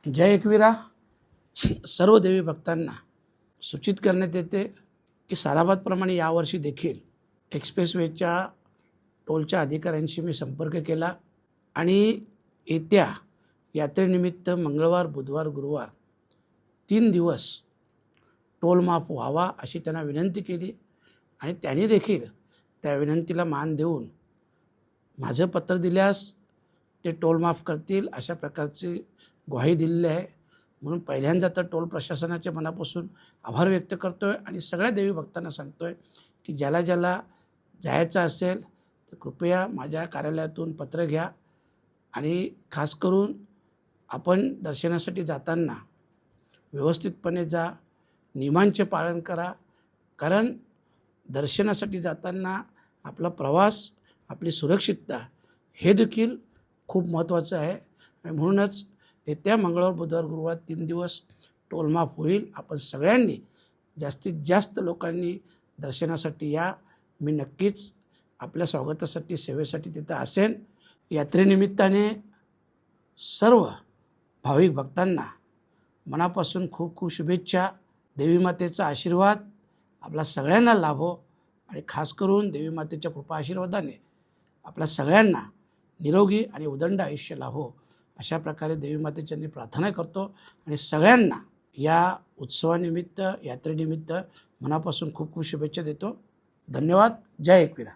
जय एकवीरा सर्व देवी भक्तांना सूचित करण्यात येते की सालाबादप्रमाणे यावर्षी देखील एक्सप्रेसवेच्या टोलच्या अधिकाऱ्यांशी मी संपर्क केला आणि येत्या यात्रेनिमित्त मंगळवार, बुधवार, गुरुवार 3 दिवस टोल माफ व्हावा अशी त्यांना विनंती केली आणि त्यांनी देखील त्या विनंतीला मान देऊन माझं पत्र दिल्यास ते टोल माफ करतील अशा प्रकारची ग्वाही दिलेली आहे. म्हणून पहिल्यांदा तर टोल प्रशासनाचे मनापासून आभार व्यक्त करतो आहे आणि सगळ्या देवी भक्तांना सांगतो आहे की ज्याला ज्याला जायचं असेल तर कृपया माझ्या कार्यालयातून पत्र घ्या आणि खास करून आपण दर्शनासाठी जाताना व्यवस्थितपणे जा, नियमांचे पालन करा. कारण दर्शनासाठी जाताना आपला प्रवास, आपली सुरक्षितता हे देखील खूप महत्त्वाचं आहे आणि म्हणूनच येत्या मंगळवार, बुधवार, गुरुवार 3 दिवस टोल माफ होईल. आपण सगळ्यांनी जास्तीत जास्त लोकांनी दर्शनासाठी या. मी नक्कीच आपल्या स्वागतासाठी, सेवेसाठी तिथं असेन. यात्रेनिमित्ताने सर्व भाविक भक्तांना मनापासून खूप खूप शुभेच्छा. देवी मातेचा आशीर्वाद आपल्या सगळ्यांना लाभो आणि खास करून देवी मातेच्या कृपा आशीर्वादाने आपल्या सगळ्यांना निरोगी आणि उदंड आयुष्य लाभो अशा प्रकारे देवी मातेच्या मी प्रार्थना करतो आणि सगळ्यांना या उत्सवानिमित्त, यात्रेनिमित्त मनापासून खूप खूप शुभेच्छा देतो. धन्यवाद. जय एकवीरा.